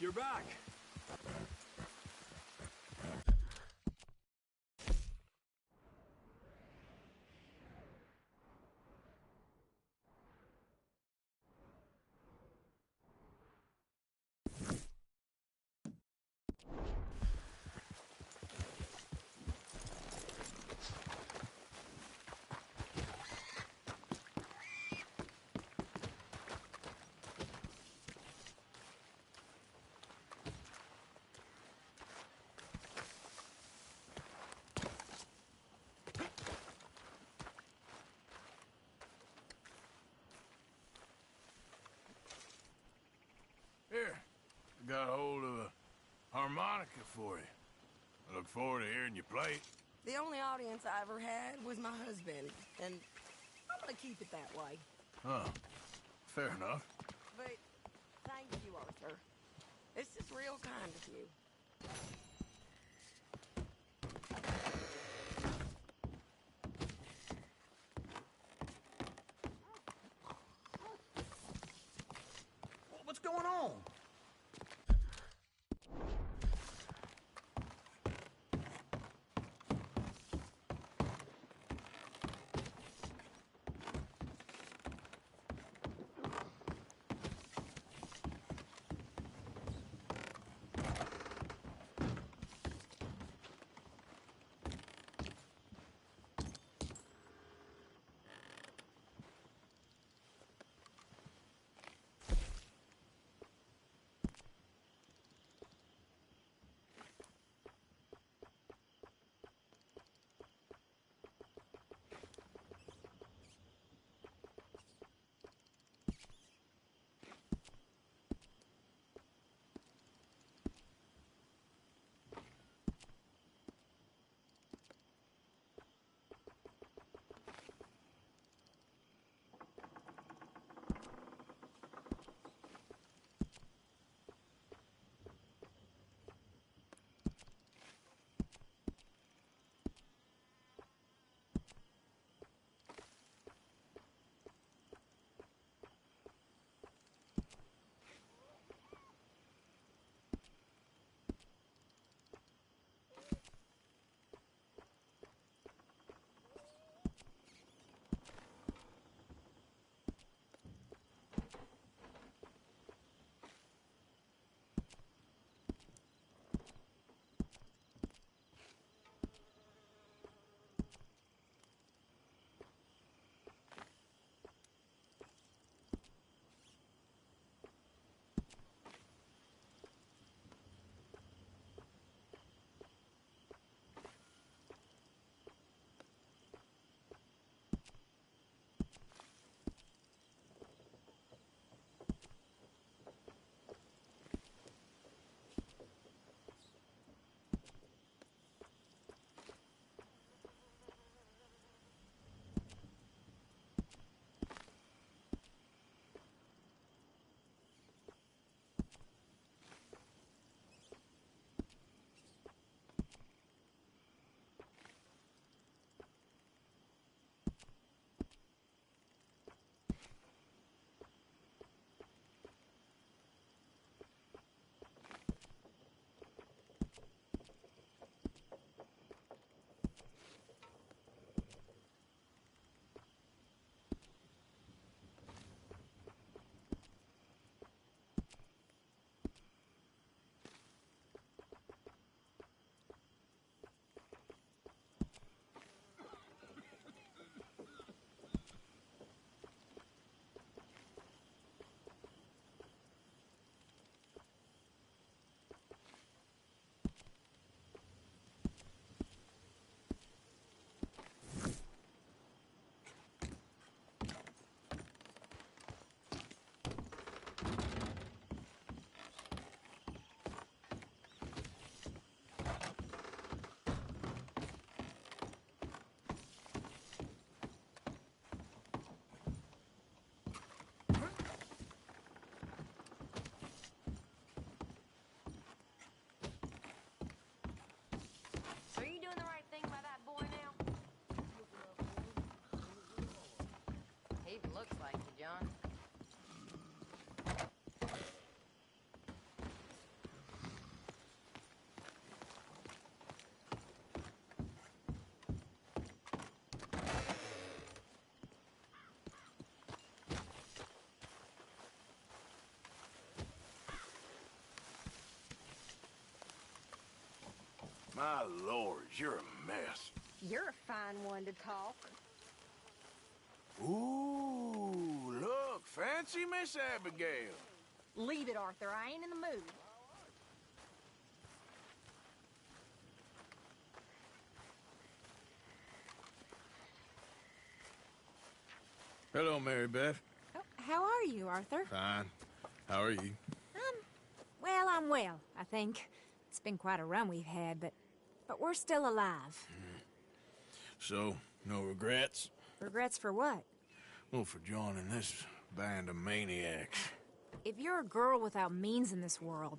You're back. Here, I got a hold of a harmonica for you. I look forward to hearing you play it. The only audience I ever had was my husband, and I'm gonna keep it that way. Oh, fair enough. But thank you, Arthur. This is real kind of you. What's going on? My lord, you're a mess. You're a fine one to talk. Ooh, look, fancy Miss Abigail. Leave it, Arthur. I ain't in the mood. Hello, Mary Beth. Oh, how are you, Arthur? Fine. How are you? Well, I'm well, I think. It's been quite a run we've had, but we're still alive. So, no regrets? Regrets for what? Well, for joining this band of maniacs. If you're a girl without means in this world,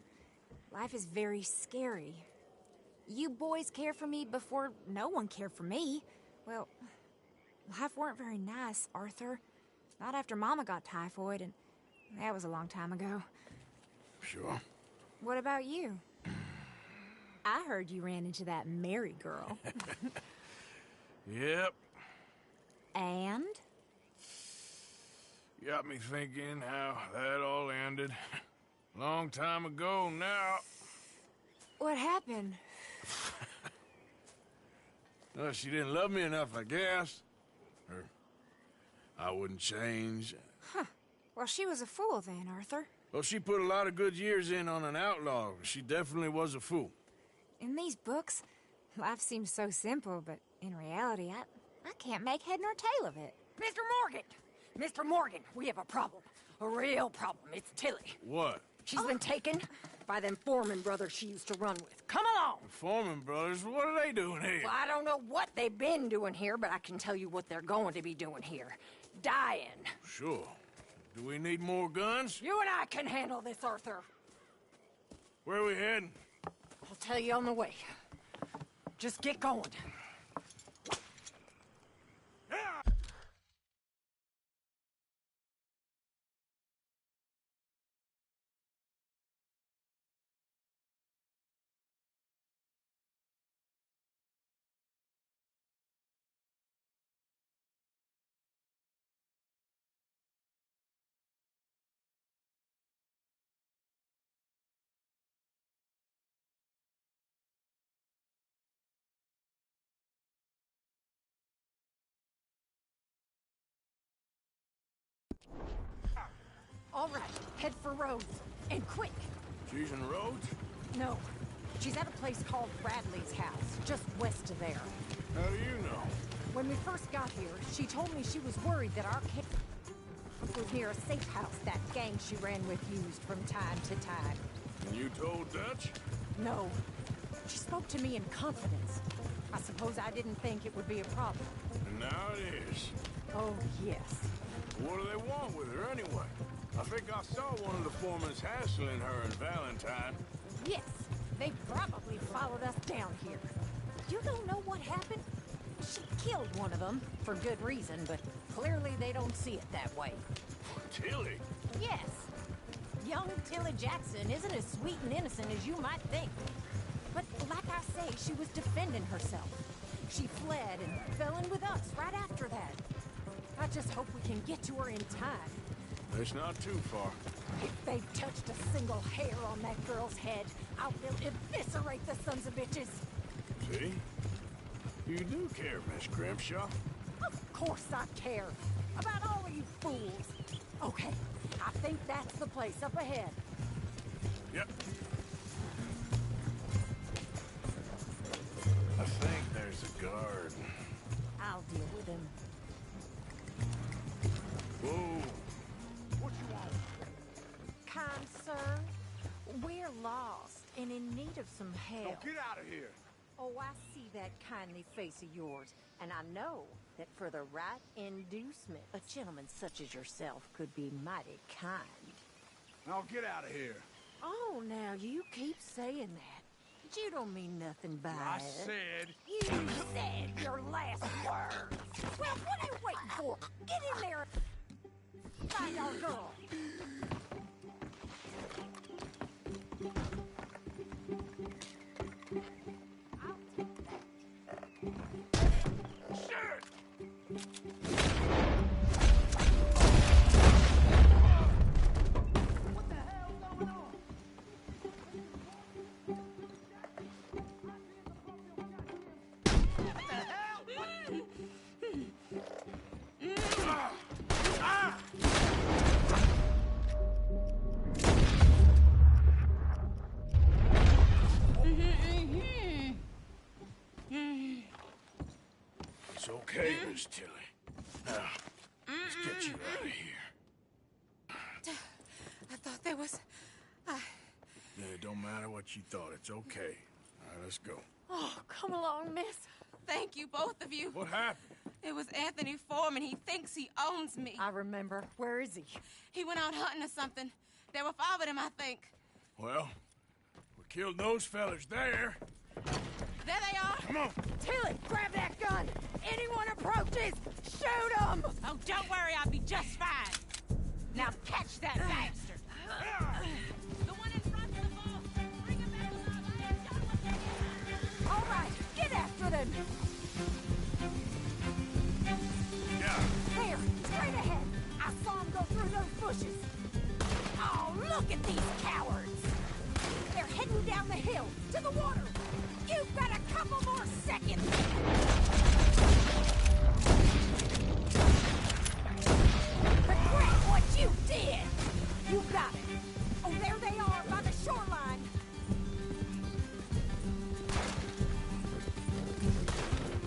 life is very scary. You boys cared for me before no one cared for me. Well, life weren't very nice, Arthur. Not after Mama got typhoid, and that was a long time ago. Sure. What about you? I heard you ran into that Mary girl. Yep. And? Got me thinking how that all ended. Long time ago now. What happened? Well, she didn't love me enough, I guess. Or I wouldn't change. Well, she was a fool then, Arthur. Well, she put a lot of good years in on an outlaw. She definitely was a fool. In these books, life seems so simple, but in reality, I can't make head nor tail of it. Mr. Morgan! Mr. Morgan, we have a problem. A real problem. It's Tilly. What? She's been taken by them Foreman brothers she used to run with. Come along! The Foreman brothers, what are they doing here? Well, I don't know what they've been doing here, but I can tell you what they're going to be doing here. Dying. Sure. Do we need more guns? You and I can handle this, Arthur. Where are we heading? I'll tell you on the way. Just get going. All right, head for Rhodes. And quick! She's in Rhodes? No, she's at a place called Bradley's house, just west of there. How do you know? When we first got here, she told me she was worried that our camp was near a safe house that gang she ran with used from time to time. And you told Dutch? No, she spoke to me in confidence. I suppose I didn't think it would be a problem. And now it is. Oh, yes. What do they want with her anyway? I think I saw one of the foremans hassling her and Valentine. Yes, they probably followed us down here. You don't know what happened? She killed one of them, for good reason, but clearly they don't see it that way. Tilly? Yes. Young Tilly Jackson isn't as sweet and innocent as you might think. But like I say, she was defending herself. She fled and fell in with us right after that. I just hope we can get to her in time. It's not too far. If they've touched a single hair on that girl's head, I will eviscerate the sons of bitches. See? You do care, Miss Grimshaw. Of course I care. About all of you fools. Okay, I think that's the place up ahead. Yep. I think there's a guard. I'll deal with him. Whoa. What you want? Kind sir, we're lost and in need of some help. Get out of here. Oh, I see that kindly face of yours, and I know that for the right inducement, a gentleman such as yourself could be mighty kind. Now get out of here. Oh, now you keep saying that. But you don't mean nothing by I it. said... You said your last words. Well, what are you waiting for? Get in there and find our girl. I'll take that. Shit! What the hell's going on? is, Tilly. Now, let's get you out of here. I thought there was... Yeah, it don't matter what you thought. It's okay. All right, let's go. Oh, come along, miss. Thank you, both of you. What happened? It was Anthony Foreman. He thinks he owns me. I remember. Where is he? He went out hunting or something. There were 5 of them, I think. Well, we killed those fellas there. There they are. Come on. Tilly, grab that gun! Anyone approaches, shoot them! Oh, don't worry. I'll be just fine. Now catch that bastard. The one in front of the ball. Bring him back alive. I ain't done with him yet. All right, get after them! Yeah. There, straight ahead! I saw him go through those bushes! Oh, look at these cowards! They're heading down the hill, to the water! You've got a couple more seconds! Regret what you did! You got it! Oh, there they are, by the shoreline!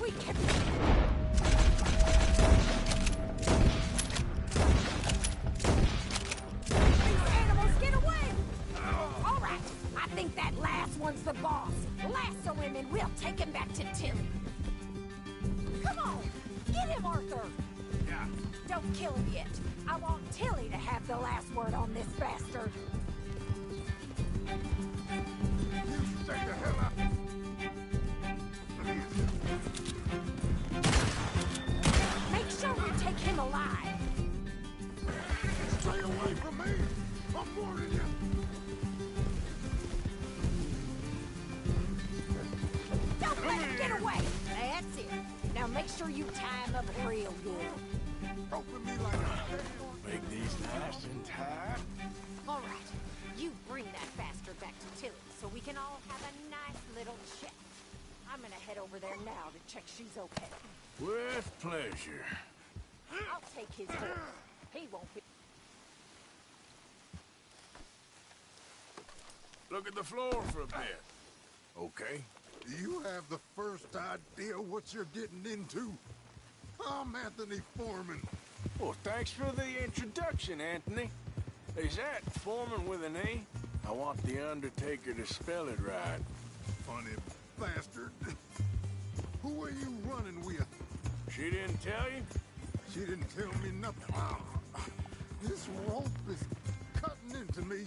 We can... I think that last one's the boss. Lasso him and we'll take him back to Tilly. Come on, get him, Arthur. Yeah. Don't kill him yet. I want Tilly to have the last word on this bastard. You stay the hell out. Make sure you take him alive. Stay away from me. I'm warning you. Don't let him get away. That's it. Now make sure you tie him up real good. Open me like a... Make these nice and tight. All right, you bring that bastard back to Tilly so we can all have a nice little chat. I'm gonna head over there now to check she's okay. With pleasure. I'll take his horse. He won't be... Look at the floor for a bit. Okay. Do you have the first idea what you're getting into? I'm Anthony Foreman. Well, thanks for the introduction, Anthony. Is that Foreman with an E? I want the Undertaker to spell it right. Funny bastard. Who are you running with? She didn't tell you? She didn't tell me nothing. This rope is cutting into me.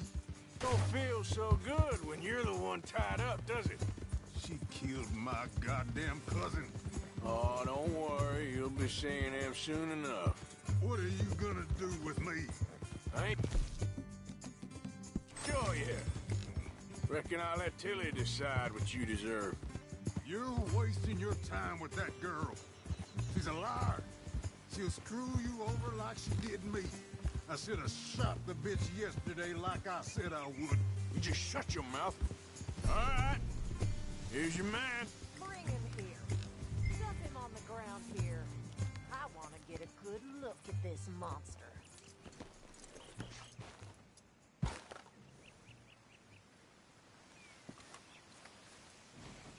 Don't feel so good when you're the one tied up, does it? She killed my goddamn cousin. Oh, don't worry. You'll be seeing him soon enough. What are you gonna do with me? I ain't... Sure, yeah. Reckon I'll let Tilly decide what you deserve. You're wasting your time with that girl. She's a liar. She'll screw you over like she did me. I should have shot the bitch yesterday like I said I would. You just shut your mouth. All right. Here's your man. Bring him here. Dump him on the ground here. I want to get a good look at this monster.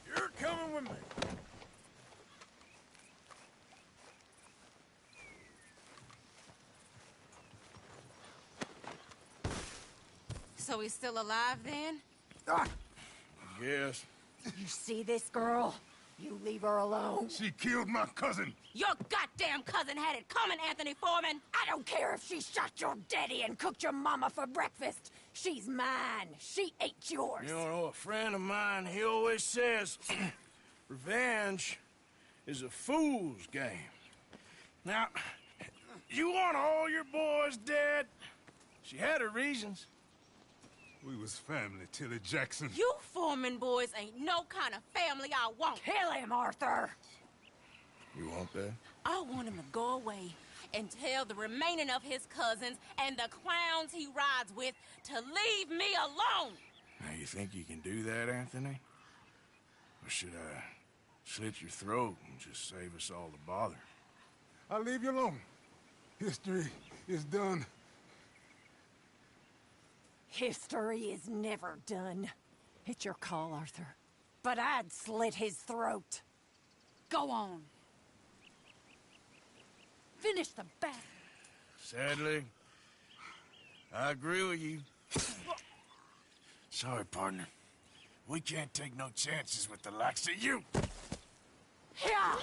You're coming with me. So he's still alive then? Yes. You see this girl? You leave her alone. She killed my cousin. Your goddamn cousin had it coming, Anthony Foreman! I don't care if she shot your daddy and cooked your mama for breakfast. She's mine. She ate yours. You know, a friend of mine, he always says, revenge is a fool's game. Now, you want all your boys dead? She had her reasons. We was family, Tilly Jackson. You Foreman boys ain't no kind of family I want. Kill him, Arthur. You want that? I want him to go away and tell the remaining of his cousins and the clowns he rides with to leave me alone. Now, you think you can do that, Anthony? Or should I slit your throat and just save us all the bother? I'll leave you alone. History is done. History is never done. It's your call, Arthur. But I'd slit his throat. Go on. Finish the bastard. Sadly, I agree with you. Sorry, partner. We can't take no chances with the likes of you. Yeah.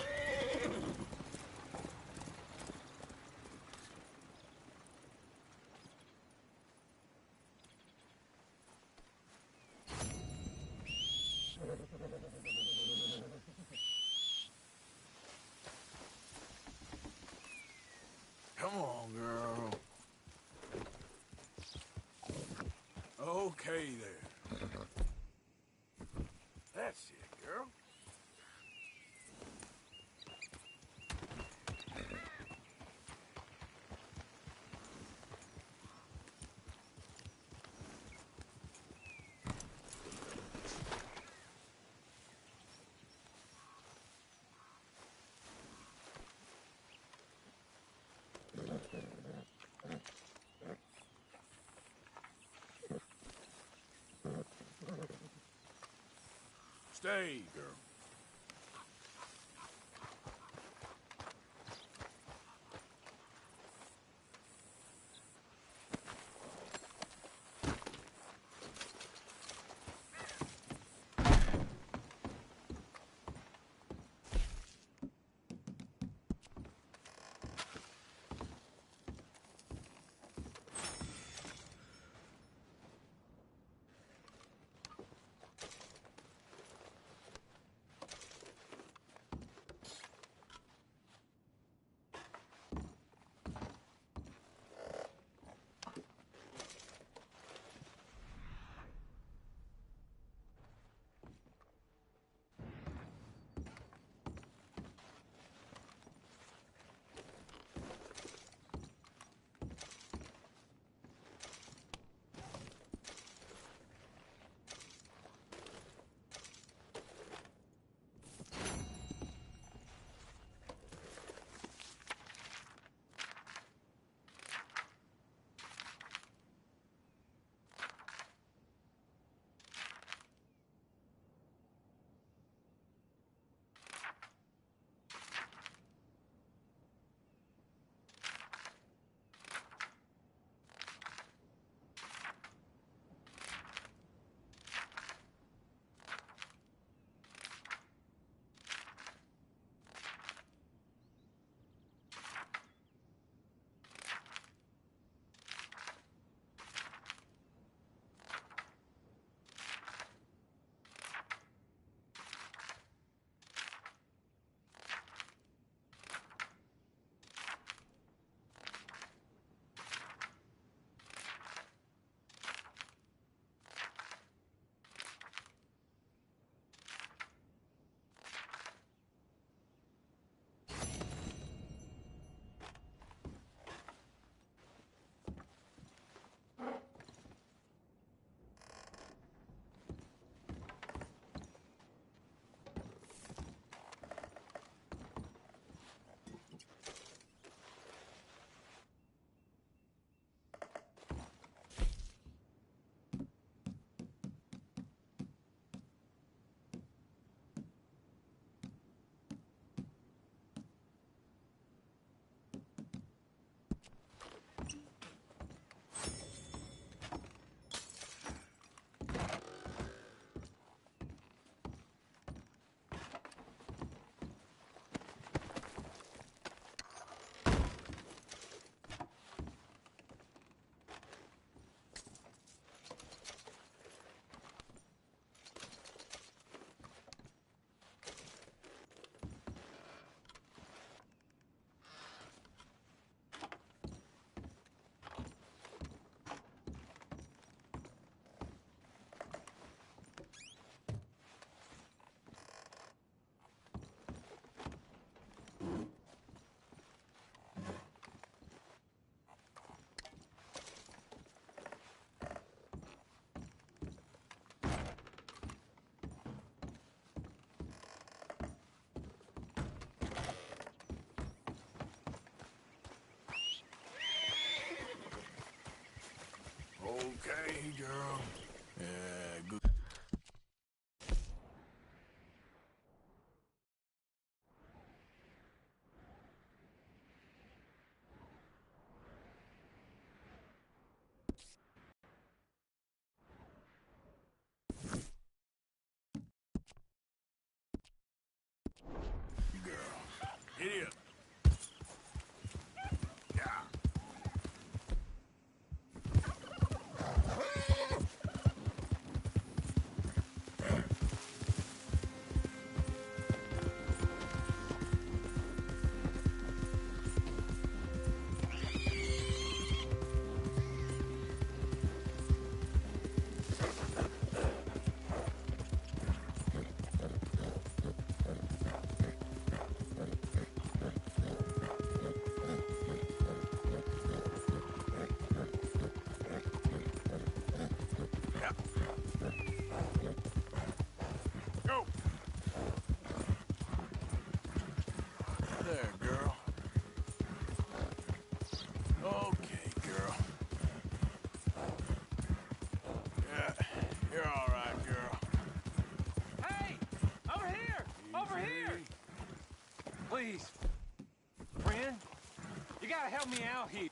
Come on, girl. Okay there. That's it, girl. Stay, girl. Okay, girl. Good. Idiot. Yeah. Go. There, girl. Okay, girl. Yeah, you're all right, girl. Hey! Over here! Over here! Please. Friend, you gotta help me out here.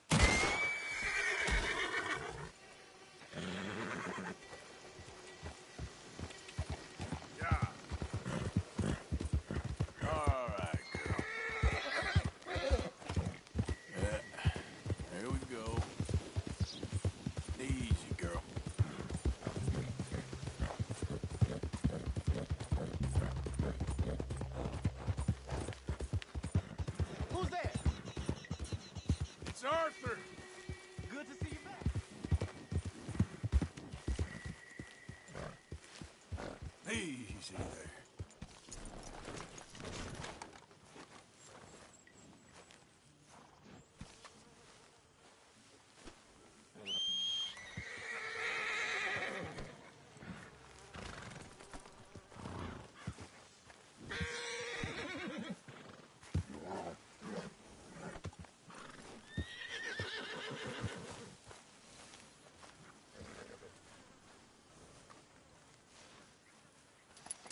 Yeah. All right, girl. Yeah. There we go. Easy, girl. Who's there? It's Arthur. Good to see you back. Easy there.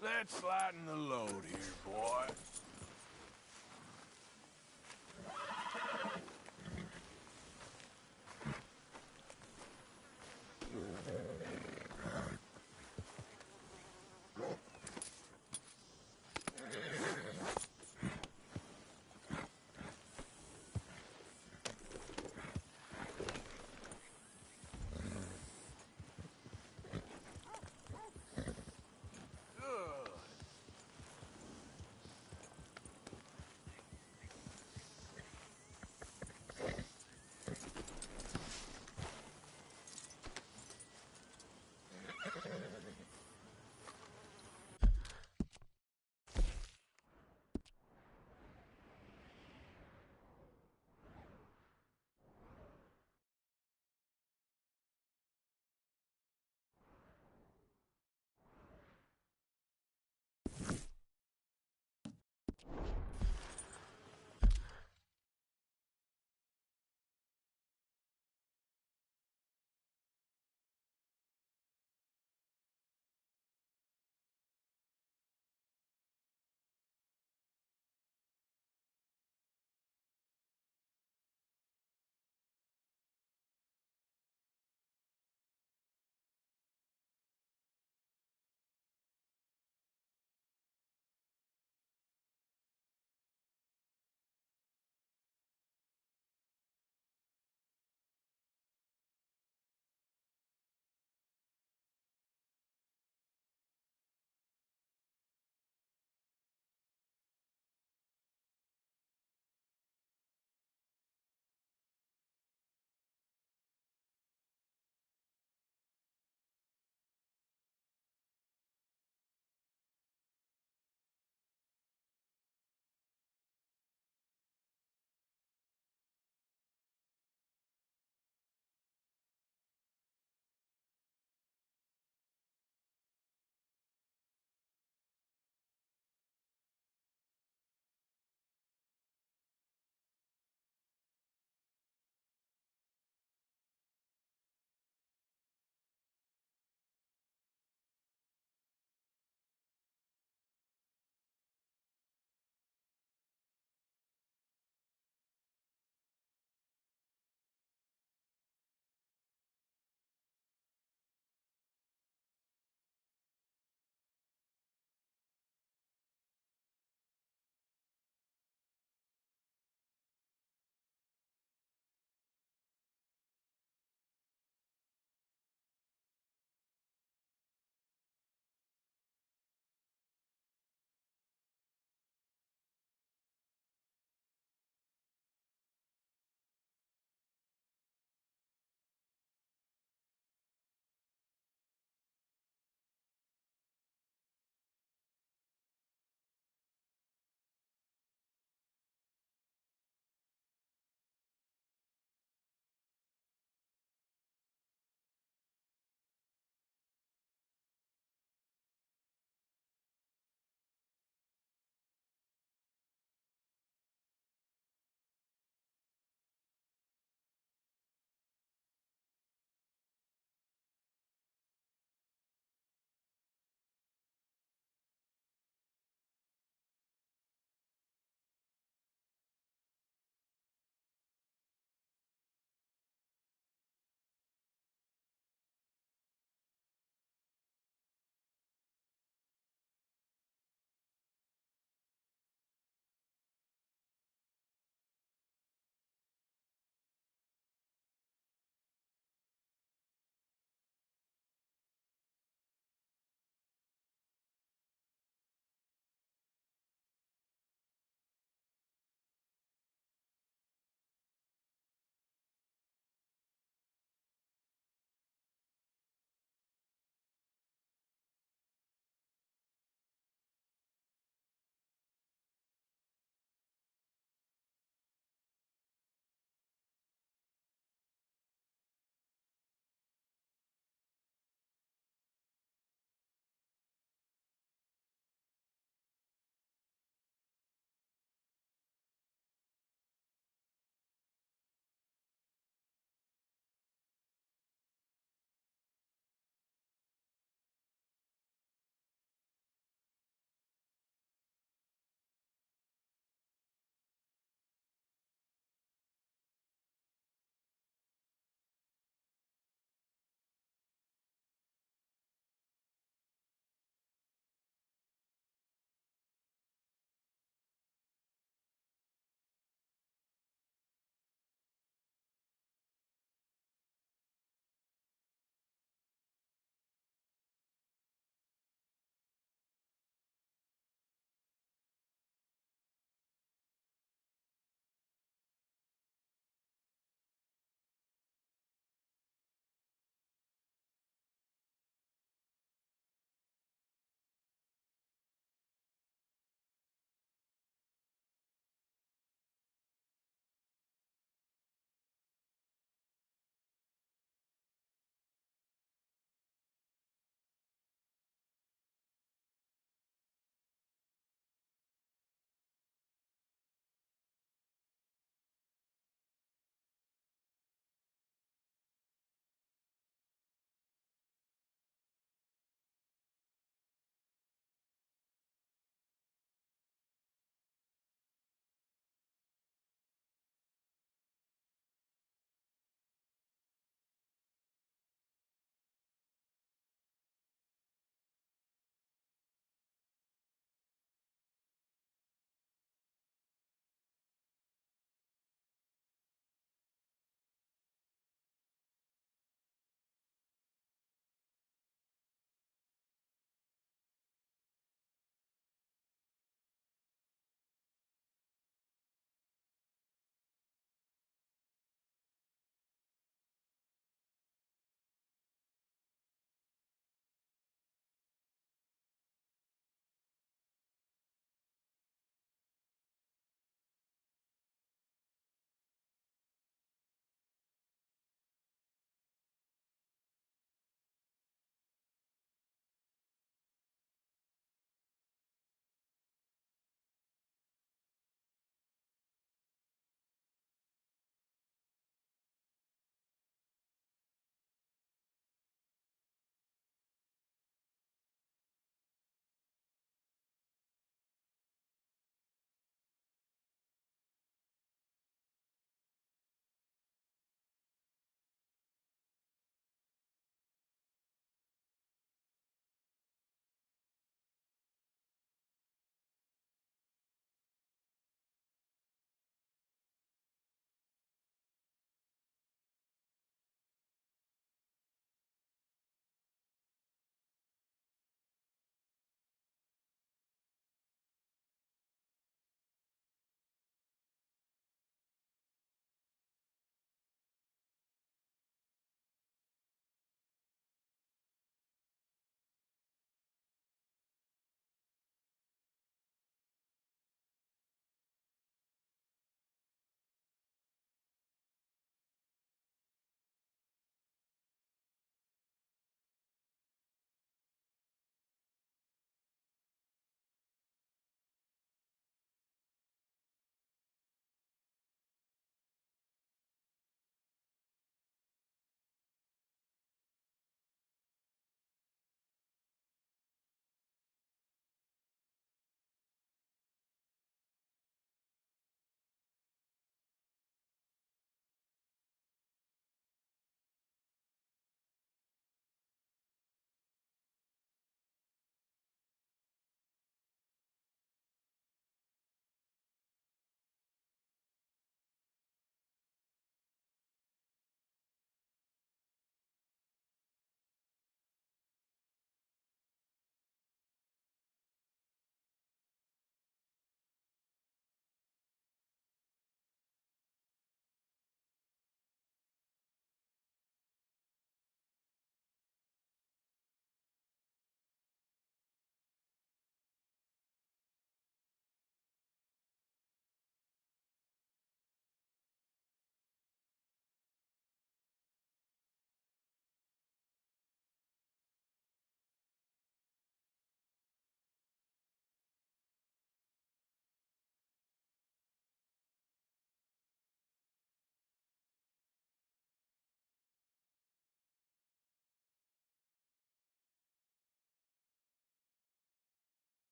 Let's lighten the load here, boy.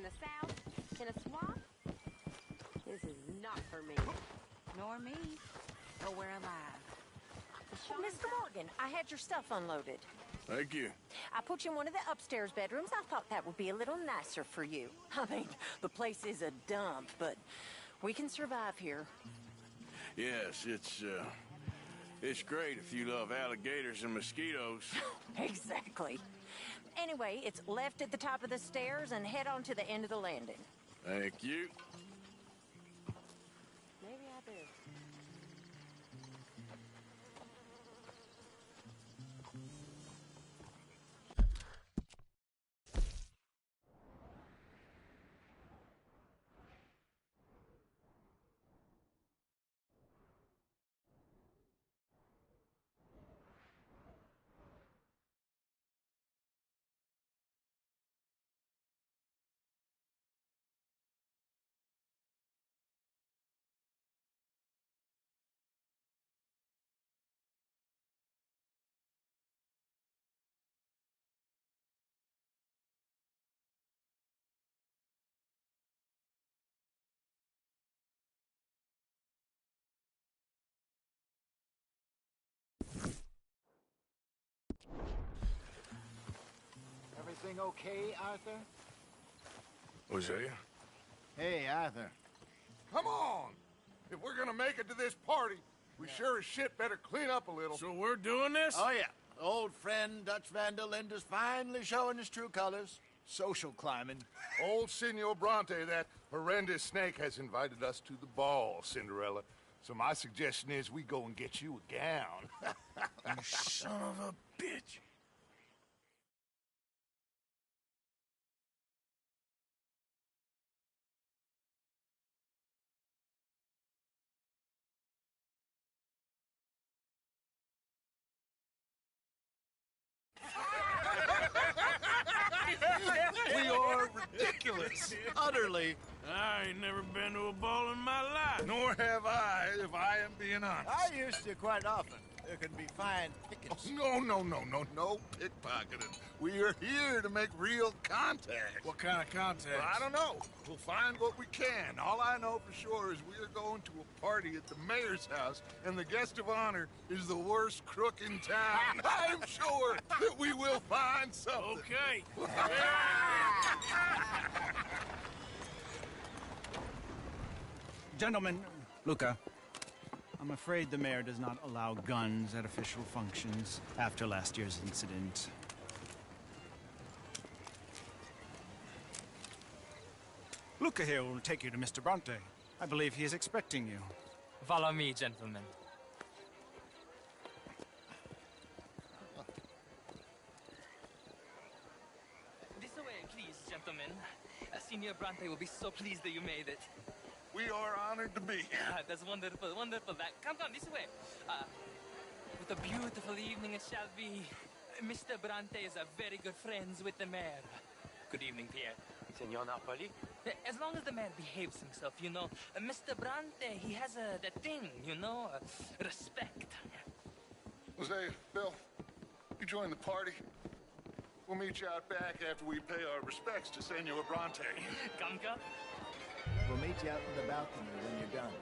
the South, in a swamp? This is not for me. Nor me. But we're alive. Mr. Morgan, I had your stuff unloaded. Thank you. I put you in one of the upstairs bedrooms. I thought that would be a little nicer for you. I mean, the place is a dump, but we can survive here. Yes, it's great if you love alligators and mosquitoes. Exactly. Anyway, it's left at the top of the stairs and head on to the end of the landing. Thank you. Maybe I do. Everything okay, Arthur? Hosea? Hey, Arthur. Come on! If we're gonna make it to this party, we sure as shit better clean up a little. So we're doing this? Oh, yeah. Old friend Dutch Van der Linde's finally showing his true colors. Social climbing. Old Senor Bronte, that horrendous snake, has invited us to the ball, Cinderella. So my suggestion is we go and get you a gown. You son of a bitch. We are ridiculous. Utterly. I ain't never been to a ball in my life. Nor have I, if I am being honest. I used to quite often. There can be fine pickings. No pickpocketing. We are here to make real contact. What kind of contact? Well, I don't know. We'll find what we can. All I know for sure is we are going to a party at the mayor's house, and the guest of honor is the worst crook in town. I'm sure that we will find something. Okay. Gentlemen, Luca, I'm afraid the mayor does not allow guns at official functions after last year's incident. Luca here will take you to Mr. Bronte. I believe he is expecting you. Follow me, gentlemen. This way, please, gentlemen. Senior Bronte will be so pleased that you made it. We are honored to be here. That's wonderful, wonderful. Come, this way. What a beautiful evening it shall be. Mr. Bronte is a very good friends with the mayor. Good evening, Pierre. Senor Napoli? As long as the mayor behaves himself, you know. Mr. Bronte, he has that thing, you know, respect. Jose, Bill, you join the party. We'll meet you out back after we pay our respects to Senor Bronte. Come. We'll meet you out in the balcony when you're done.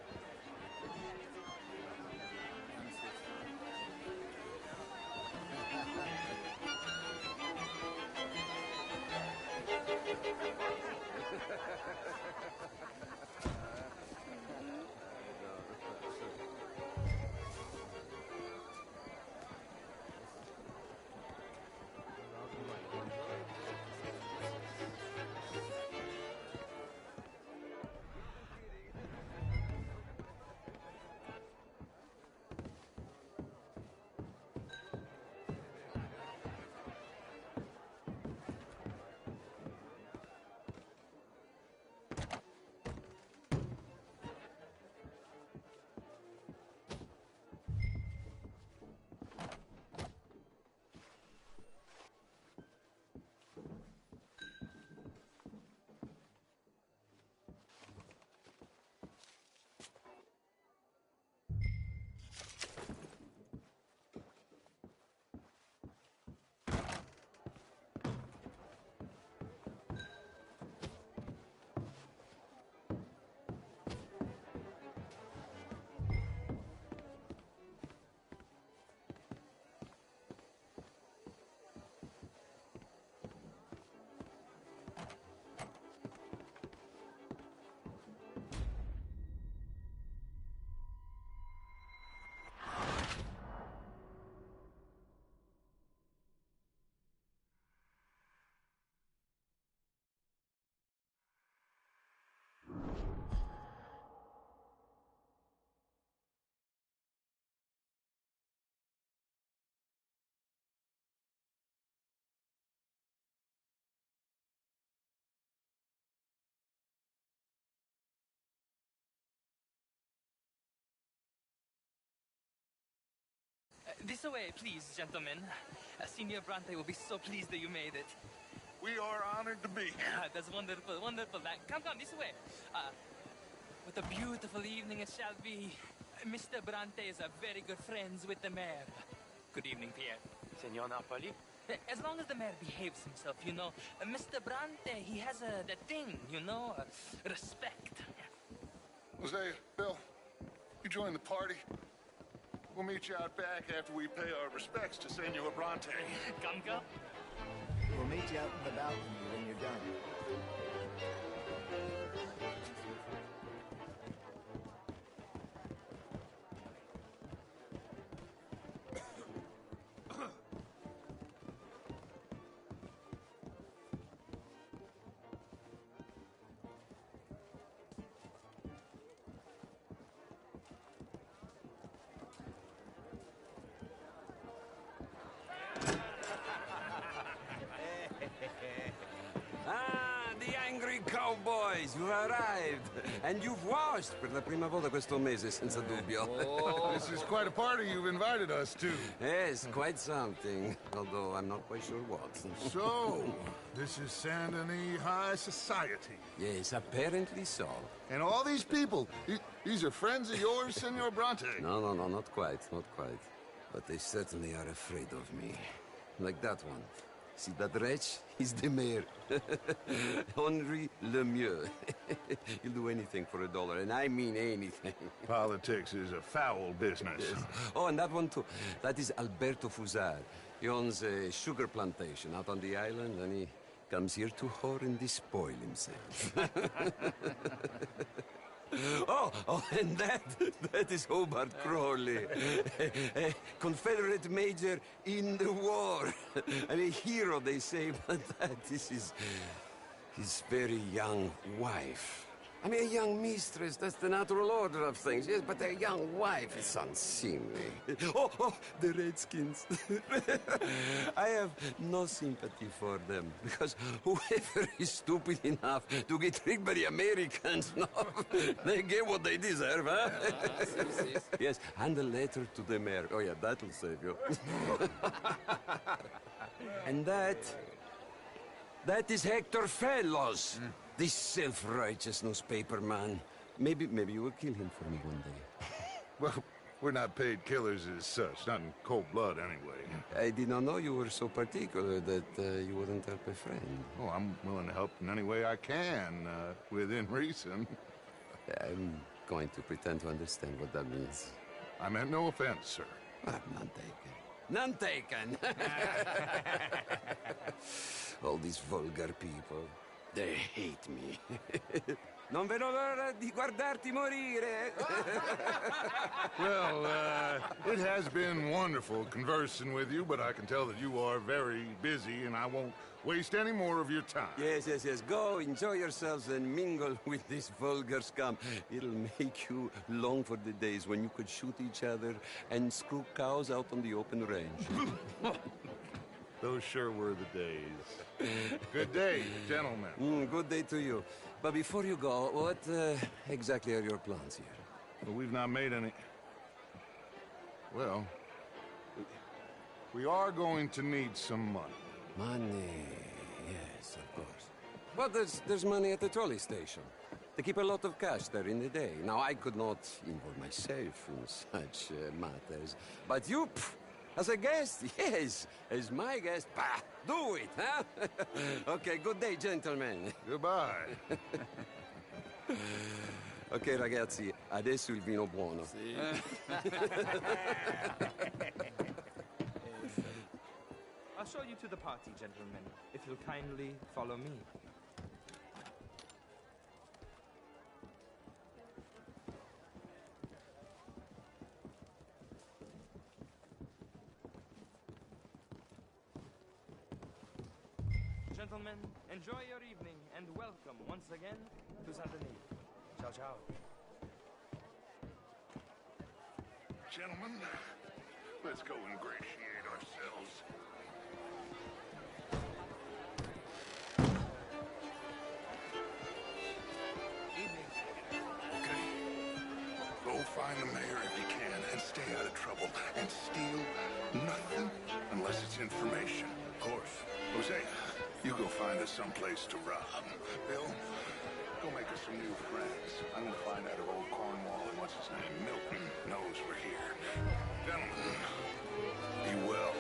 This way, please, gentlemen. Senior Bronte will be so pleased that you made it. We are honored to be here. That's wonderful, wonderful. Come, this way. What a beautiful evening it shall be. Mr. Bronte is a very good friends with the mayor. Good evening, Pierre. Senor Napoli? As long as the mayor behaves himself, you know. Mr. Bronte, he has that thing, you know, respect. Jose, Bill, you join the party. We'll meet you out back after we pay our respects to Senor Bronte. Come. We'll meet you out in the balcony when you're done. Ah, the angry cowboys, you arrived. And you've washed per la prima volta questo mese, senza dubbio. This is quite a party you've invited us to. Yes, quite something. Although I'm not quite sure what. So, this is Saint Denis High Society. Yes, apparently so. And all these people, these are friends of yours, Senor Bronte? No, not quite, not quite. But they certainly are afraid of me. Like that one. See that wretch? He's the mayor. Henri Lemieux. He'll do anything for $1, and I mean anything. Politics is a foul business. Yes. Oh, and that one too. That is Alberto Fusar. He owns a sugar plantation out on the island, and he comes here to whore and despoil himself. Oh, and that is Hobart Crawley, a Confederate major in the war. I mean, hero, they say, but that is his very young wife. I mean, a young mistress, that's the natural order of things, yes, but a young wife is unseemly. Oh, the Redskins. I have no sympathy for them, because whoever is stupid enough to get tricked by the Americans, no, they get what they deserve, huh? Yes, and a letter to the mayor. Oh, yeah, that'll save you. And that is Hector Fellows. This self-righteous newspaper man. Maybe you will kill him for me one day. Well, we're not paid killers as such, not in cold blood anyway. I did not know you were so particular that you wouldn't help a friend. Oh, I'm willing to help in any way I can, within reason. I'm going to pretend to understand what that means. I meant no offense, sir. None taken. None taken! All these vulgar people. They hate me. Non vedo l'ora di guardarti morire. Well, it has been wonderful conversing with you, but I can tell that you are very busy, and I won't waste any more of your time. Yes. Go, enjoy yourselves, and mingle with this vulgar scum. It'll make you long for the days when you could shoot each other and screw cows out on the open range. Those sure were the days. Good day, gentlemen. Good day to you. But before you go, what exactly are your plans here? Well, we've not made any... Well, we are going to need some money. Money, yes, of course. But there's money at the trolley station. They keep a lot of cash there in the day. Now, I could not involve myself in such matters. But you... As a guest? Yes. As my guest? Bah, do it, huh? Okay, good day, gentlemen. Goodbye. Ok, ragazzi, adesso il vino buono. Sì. I'll show you to the party, gentlemen, if you'll kindly follow me. Gentlemen, enjoy your evening and welcome once again to Saint Denis. Ciao, ciao. Gentlemen, let's go ingratiate ourselves. Evening. Okay. Go find the mayor if you can and stay out of trouble. trouble and steal nothing unless it's information. Of course. Jose, you go find us someplace to rob. Bill, go make us some new friends. I'm gonna find out if old Cornwall and what's his name, Milton, knows we're here. Gentlemen, be well.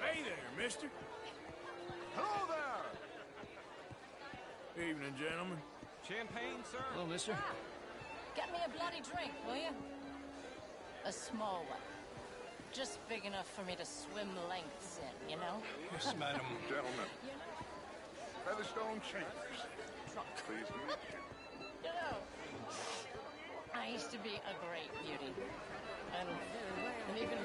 Hey there, mister. Hello there! Evening, gentlemen. Champagne, sir? Hello, mister. Get me a bloody drink, will you? A small one. Just big enough for me to swim lengths in, you know? Yes, madam. Gentlemen. Featherstone Chambers. Please meet you. You know, I used to be a great beauty. And even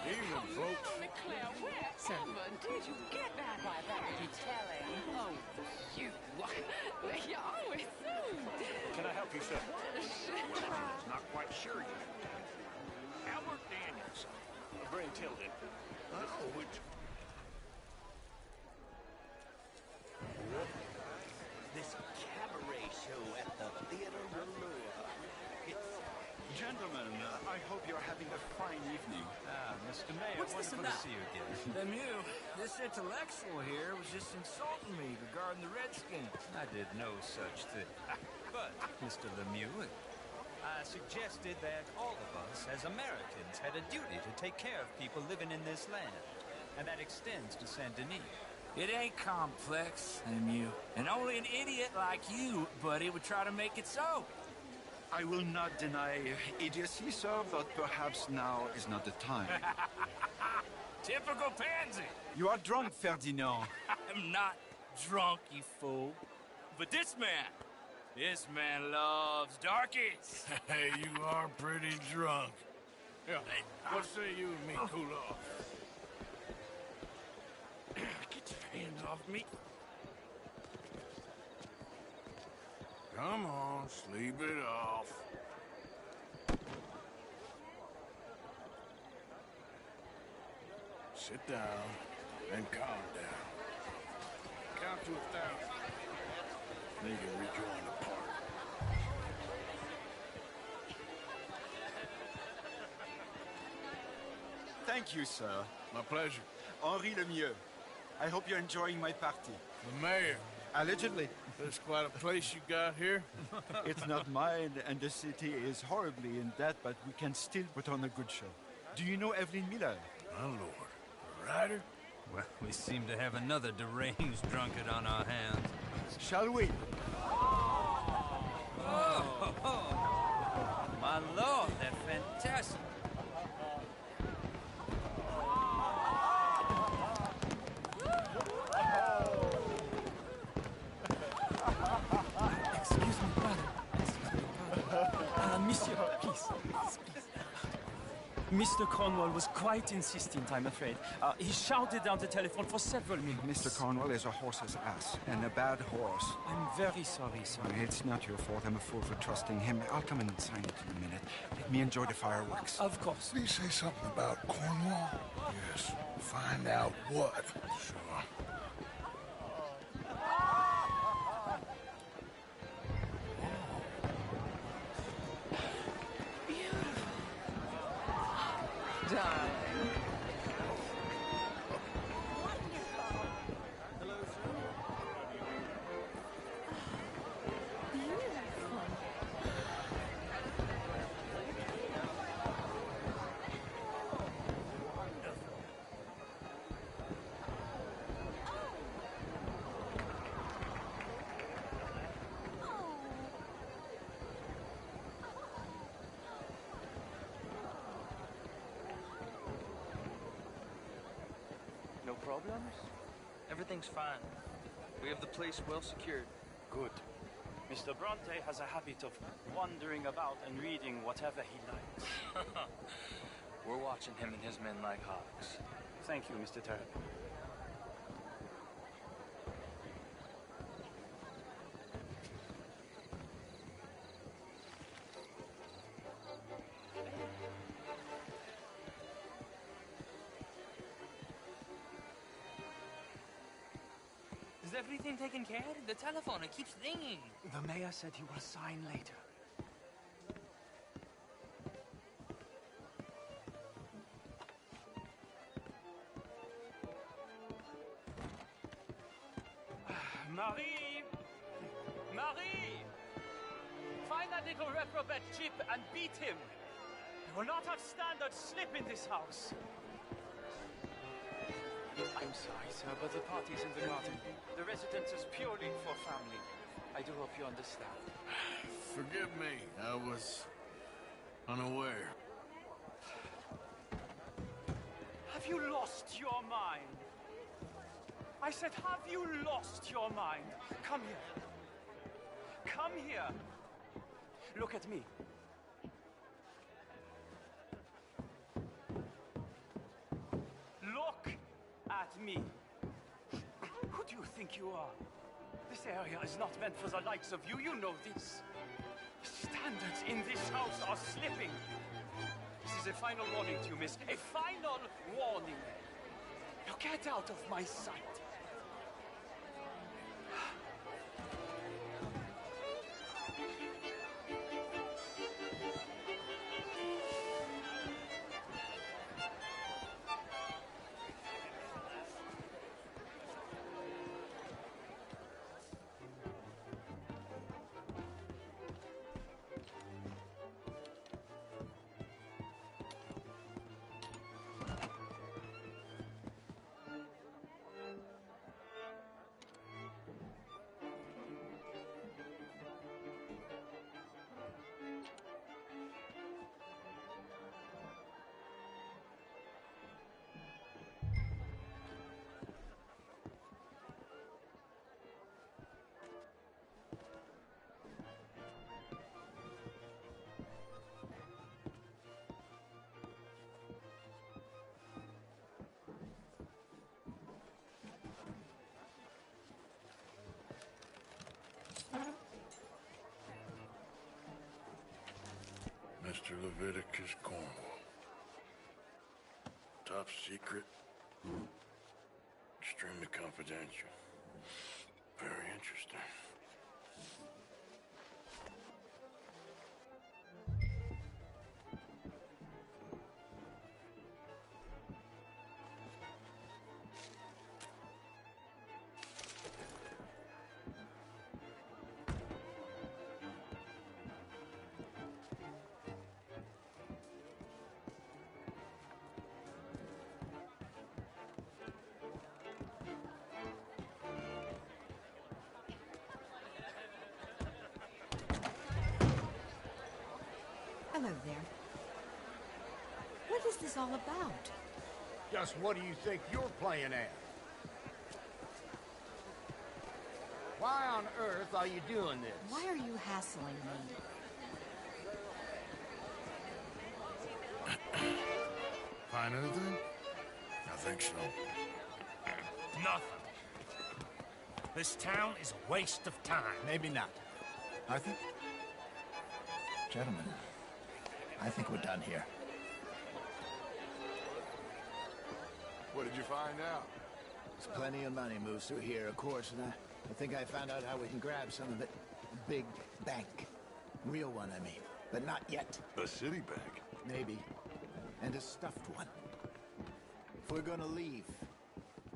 Evening, folks. Wherever did you get that? Why, that would be telling. Oh, you. You're always so... Can I help you, sir? Well, not quite sure yet. Albert Daniels. Bring Tilden. Oh, which... This cabaret show at the Theater Rollua. Gentlemen, I hope you're having a fine evening. Mr. Mayor, What's this wonderful about? to see you again. Lemieux, this intellectual here was just insulting me regarding the Redskins. I did no such thing. But, Mr. Lemieux, I suggested that all of us, as Americans, had a duty to take care of people living in this land. And that extends to Saint Denis. It ain't complex, Lemieux. And only an idiot like you, buddy, would try to make it so. I will not deny idiocy, sir, but perhaps now is not the time. Typical pansy. You are drunk, Ferdinand. I'm not drunk, you fool. But this man loves darkies. Hey, you are pretty drunk. Yeah, what say you and me cool off? Get your hands off me. Come on, sleep it off. Sit down and calm down. Count to 1,000. Then you can rejoin the party. Thank you, sir. My pleasure. Henri Lemieux. I hope you're enjoying my party. The mayor. Allegedly. There's quite a place you got here. It's not mine, and the city is horribly in debt, but we can still put on a good show. Do you know Evelyn Miller? My lord. A writer? Well, we seem to have another deranged drunkard on our hands. Shall we? Oh, my lord, they're fantastic. Excuse me, brother. Monsieur, please. Mr. Cornwall was quite insistent, I'm afraid. He shouted down the telephone for several minutes. Mr. Cornwall is a horse's ass, and a bad horse. I'm very sorry, sir. It's not your fault. I'm a fool for trusting him. I'll come and sign it in a minute. Let me enjoy the fireworks. Of course. Please say something about Cornwall. Yes. Find out what. Sure. Darling. No problems? Everything's fine. We have the place well secured. Good. Mr. Bronte has a habit of wandering about and reading whatever he likes. We're watching him and his men like hawks. Thank you, Mr. Turner. everything taken care of? The telephone, it keeps ringing. The mayor said he will sign later. Marie! Marie! Find that little reprobate Chip and beat him. We will not have standard slip in this house. I'm sorry, sir, but the party's in the garden. The residence is purely for family. I do hope you understand. Forgive me. I was unaware. Have you lost your mind? I said, have you lost your mind? Come here. Come here. Look at me. Look at me. Who do you think you are? This area is not meant for the likes of you. You know this. Standards in this house are slipping. This is a final warning to you, miss. A final warning. Now get out of my sight. Mr. Leviticus Cornwall. Top secret. Extremely confidential. Very interesting. Hello there. What is this all about? Just what do you think you're playing at? Why on earth are you doing this? Why are you hassling me? Find anything? I think so. Nothing. This town is a waste of time. Maybe not. Arthur? Gentlemen, I think we're done here. What did you find out? There's plenty of money moves through here, of course, and I think I found out how we can grab some of it. A big bank. Real one, I mean. But not yet. A city bank? Maybe. And a stuffed one. If we're gonna leave,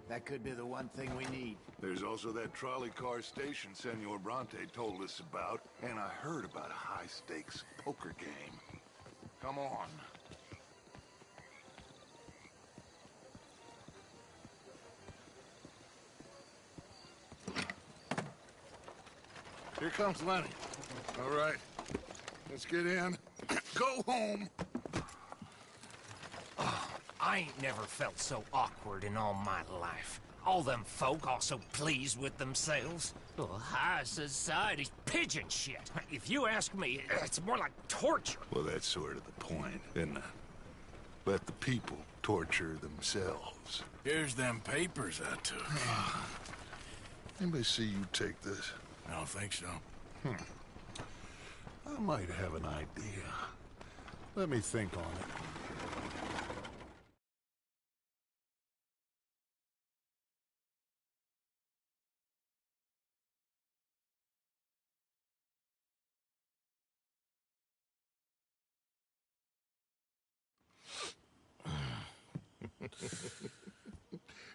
that could be the one thing we need. There's also that trolley car station Senor Bronte told us about, and I heard about a high-stakes poker game. Come on. Here comes Lenny. All right, let's get in. Go home. I ain't never felt so awkward in all my life. All them folk all so pleased with themselves. Oh, high society's pigeon shit. If you ask me, it's more like torture. Well, that's sort of the point, isn't it? Let the people torture themselves. Here's them papers I took. Anybody see you take this? I don't think so. I might have an idea. Let me think on it.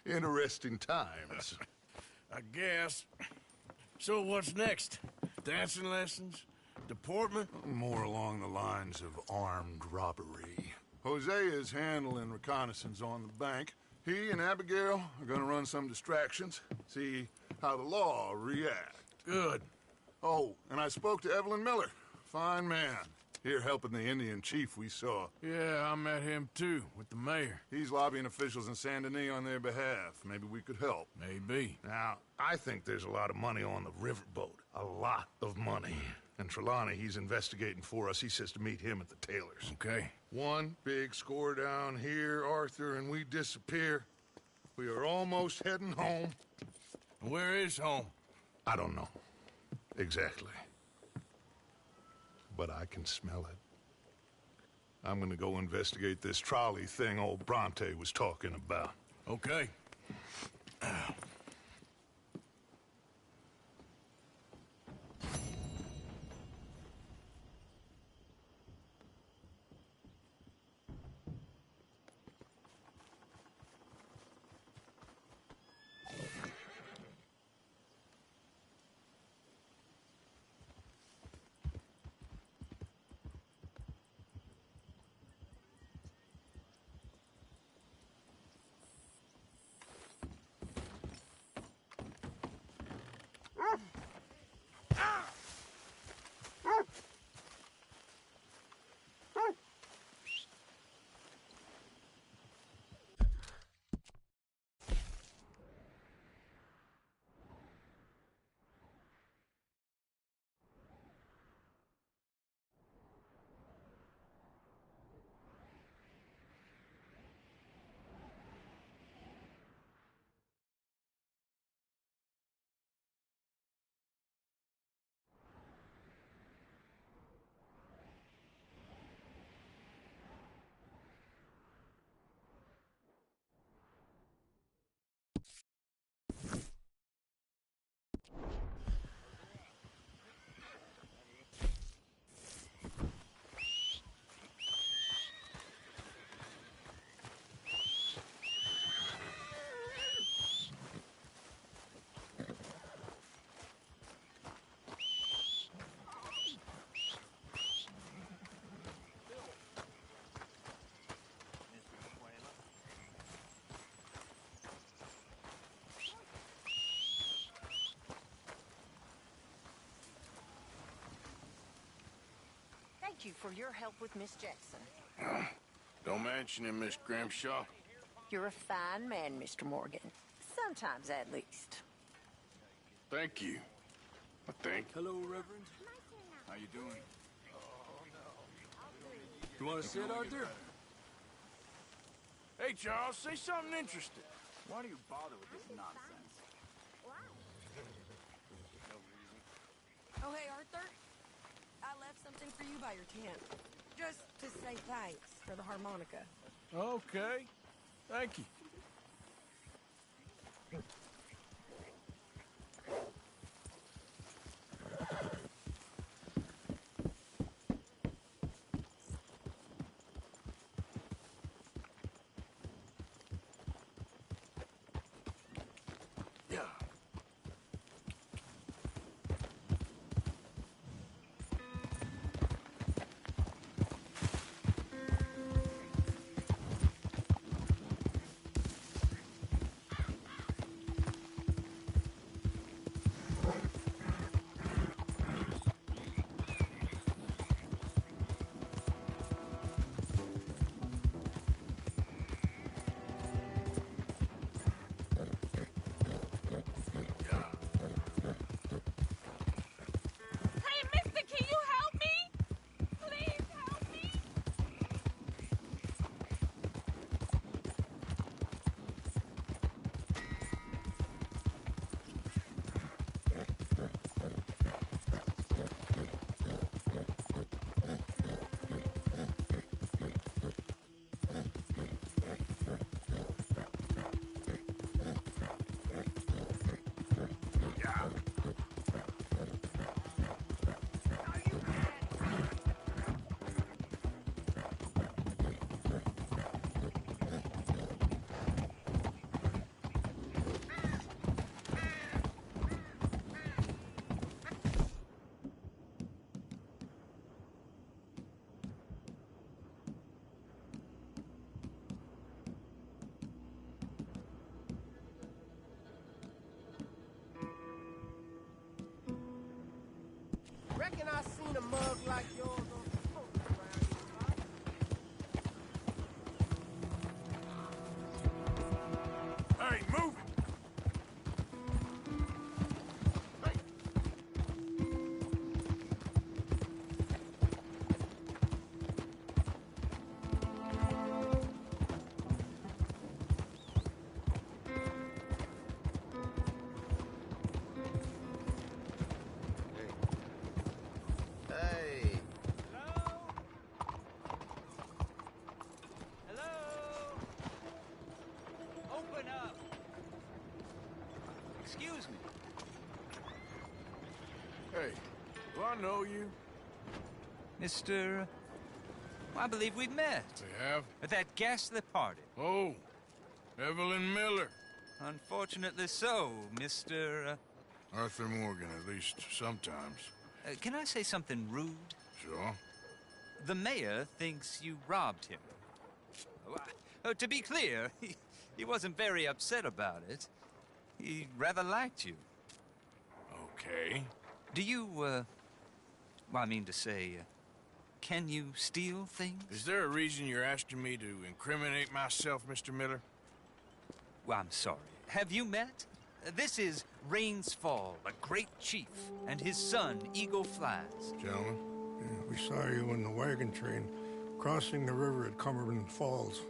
Interesting times. I guess. So what's next? Dancing lessons? Deportment? More along the lines of armed robbery. Hosea is handling reconnaissance on the bank. He and Abigail are gonna run some distractions, see how the law react. Good. Oh, and I spoke to Evelyn Miller. Fine man. Here helping the Indian chief we saw. Yeah, I met him too, with the mayor. He's lobbying officials in Saint Denis on their behalf. Maybe we could help. Maybe. Now, I think there's a lot of money on the riverboat. A lot of money. And Trelawney, he's investigating for us. He says to meet him at the Taylor's. Okay. One big score down here, Arthur, and we disappear. We are almost heading home. Where is home? I don't know. Exactly. But I can smell it. I'm gonna go investigate this trolley thing old Bronte was talking about. Okay. Thank you for your help with Miss Jackson. Don't mention him, Miss Grimshaw. You're a fine man, Mr. Morgan. Sometimes, at least. Thank you. I think. Hello, Reverend. How you doing? You want to sit, Arthur? Hey, Charles, say something interesting. Why do you bother with this nonsense? Oh, hey, Arthur. I left something for you by your tent. Just to say thanks for the harmonica. Okay. Thank you. reckon I seen a mug like yours on the post around here, Hey, move it! Hey. Hello? Open up! Excuse me. Hey, do I know you? Mr. I believe we've met. We have? At that ghastly party. Oh, Evelyn Miller. Unfortunately so, Mr. Arthur Morgan, at least sometimes. Can I say something rude? Sure. The mayor thinks you robbed him. To be clear, he wasn't very upset about it. He rather liked you. Okay. Do you, well, I mean to say, can you steal things? Is there a reason you're asking me to incriminate myself, Mr. Miller? Well, I'm sorry. Have you met? This is Rains Fall, a great chief, and his son, Eagle Flies. Gentlemen, we saw you in the wagon train crossing the river at Cumberland Falls.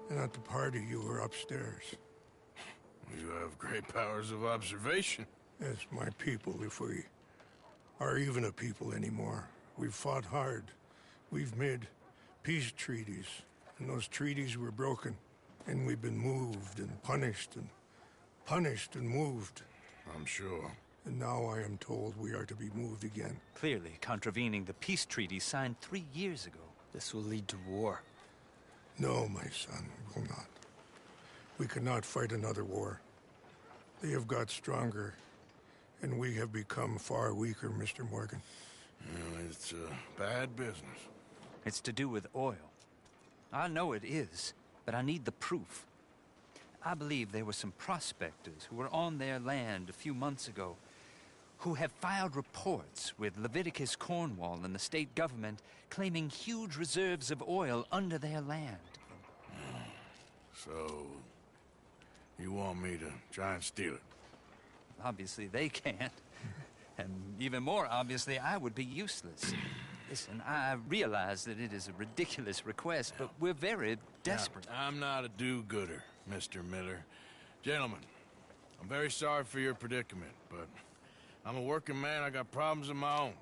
And at the party, you were upstairs. You have great powers of observation. Yes, my people, if we are even a people anymore. We've fought hard. We've made peace treaties, and those treaties were broken. And we've been moved and punished and moved. I'm sure. And now I am told we are to be moved again. Clearly contravening the peace treaty signed 3 years ago. This will lead to war. No, my son, it will not. We cannot fight another war. They have got stronger, and we have become far weaker, Mr. Morgan. It's bad business. It's to do with oil. I know it is, but I need the proof. I believe there were some prospectors who were on their land a few months ago who have filed reports with Leviticus Cornwall and the state government claiming huge reserves of oil under their land. So, you want me to try and steal it? Obviously they can't. And even more obviously, I would be useless. Listen, I realize that it is a ridiculous request, but we're very desperate. Now, I'm not a do-gooder, Mr. Miller. Gentlemen, I'm very sorry for your predicament, but I'm a working man. I got problems of my own.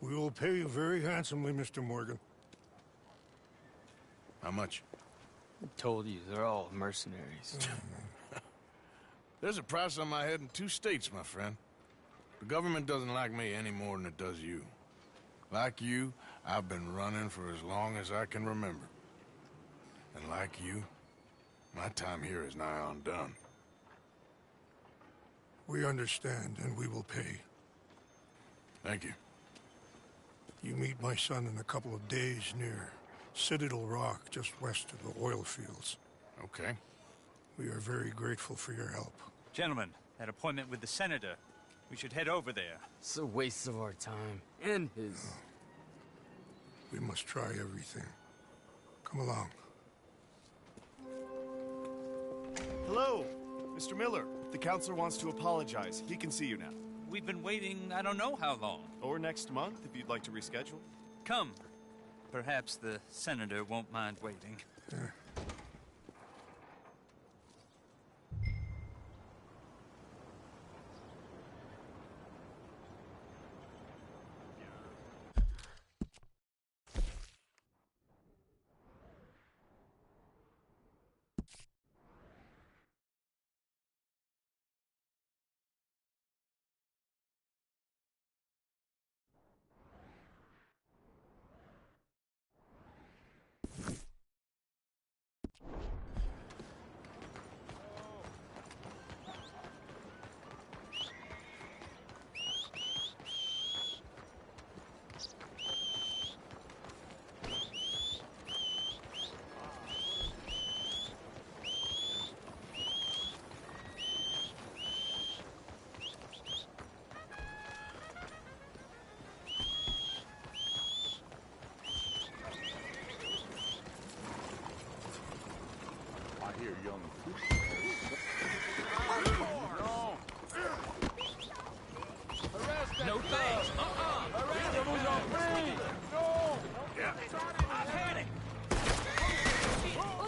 We will pay you very handsomely, Mr. Morgan. How much? I told you, they're all mercenaries. There's a price on my head in 2 states, my friend. The government doesn't like me any more than it does you. Like you, I've been running for as long as I can remember. And like you, my time here is nigh on done. We understand, and we will pay. Thank you. You meet my son in a couple of days near Citadel Rock, just west of the oil fields. Okay. We are very grateful for your help. Gentlemen, that appointment with the senator. We should head over there. It's a waste of our time. And his. We must try everything. Come along. Hello, Mr. Miller. The counselor wants to apologize. He can see you now. We've been waiting I don't know how long. Or next month, if you'd like to reschedule. Come. Perhaps the senator won't mind waiting. here, young. No thanks. I've had it.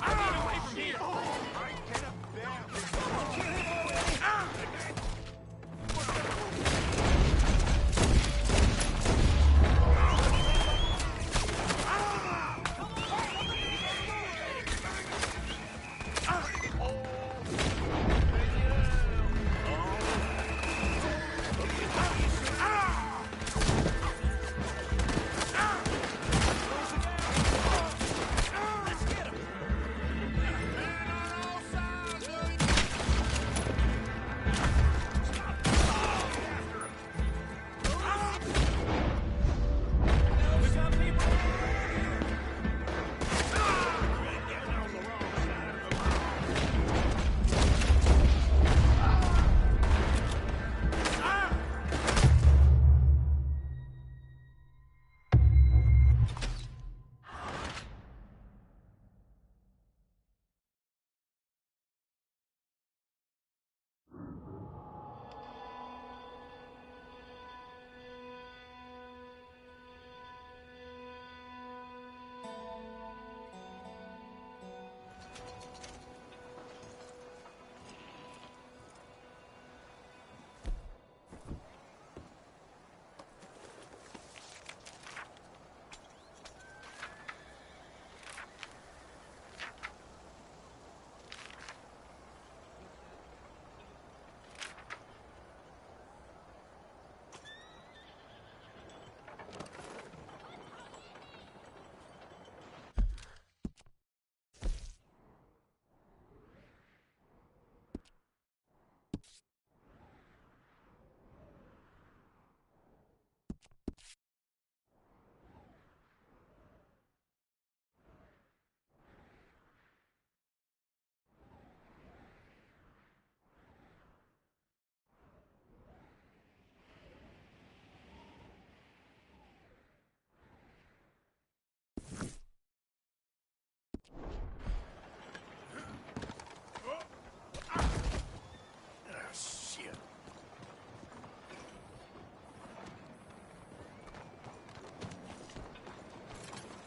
Get away from here.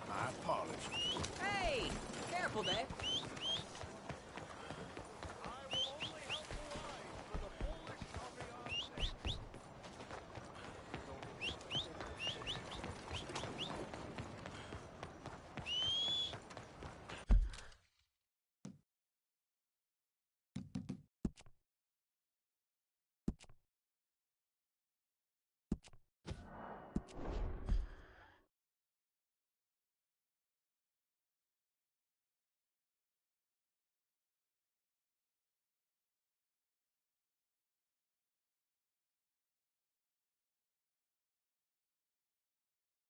My apologies. Hey! Careful there.